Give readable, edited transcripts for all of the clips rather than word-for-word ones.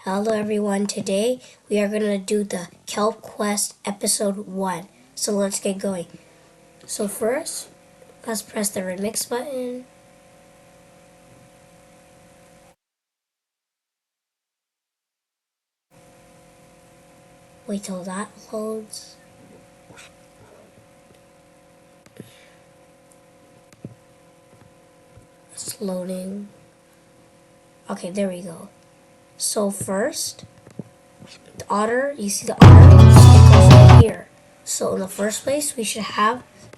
Hello everyone, today we are going to do the Kelp Quest episode 1. So let's get going. So first, let's press the remix button. Wait till that loads. It's loading. Okay, there we go. So first, the otter, you see the otter? It goes right here. So in the first place, we should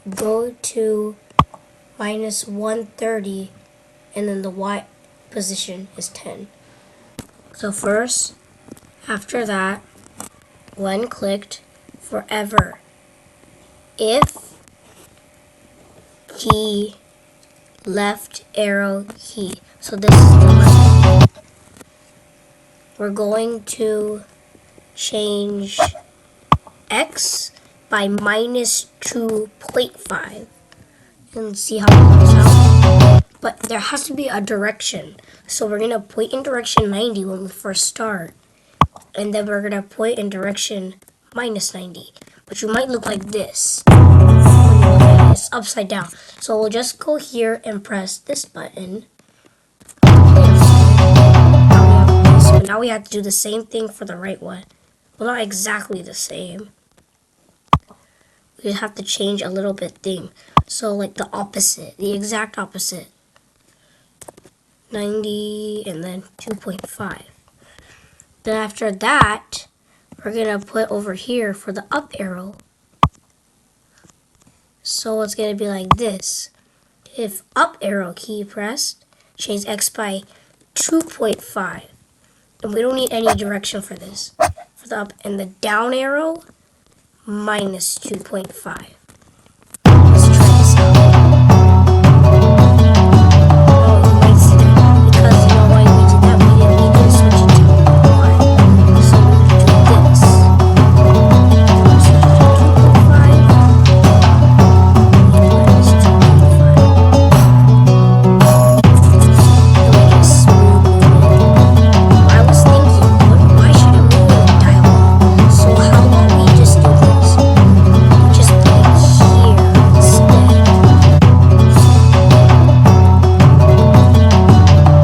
go to minus 130, and then the Y position is 10. So first, after that, when clicked, forever, if key, left arrow key. So this is the left key. We're going to change X by minus 2.5 and see how it works out. But there has to be a direction. So we're going to point in direction 90 when we first start. And then we're going to point in direction minus 90. Which might look like this. It's upside down. So we'll just go here and press this button. So now we have to do the same thing for the right one. Well, not exactly the same. We have to change a little bit thing. So like the opposite, the exact opposite. 90 and then 2.5. Then after that, we're going to put over here for the up arrow. So it's going to be like this. If up arrow key pressed, change X by 2.5. And we don't need any direction for this. For the up and the down arrow, minus 2.5. Let's try this out. Oh, you might see that. Because you know why we did that? We didn't switch it to 1. So we're going to do this. Switch it to 2.5. Minus 2.5. Then we get smooth movement. I was thinking, why should it move in the dialogue? So how about we just do this? We just put it here instead.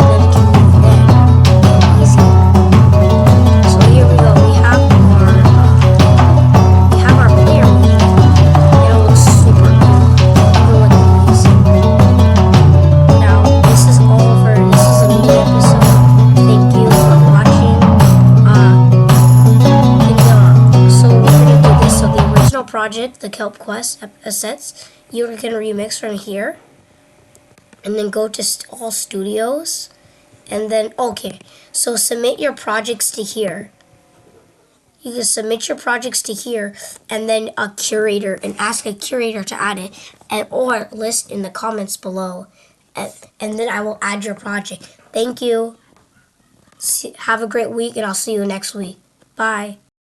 Then it can move there. Easier. So here we go. We have our player moving. It looks super cool. Even with the music. Now this is all for this is a mini episode. Thank you for watching. So we're gonna do this. So the original project, the Kelp Quest assets, you're gonna remix from here, and then go to all studios, and then okay. So submit your projects to here. You can submit your projects to here, and then a curator, and ask a curator to add it, and or list in the comments below, and then I will add your project. Thank you. Have a great week, and I'll see you next week. Bye.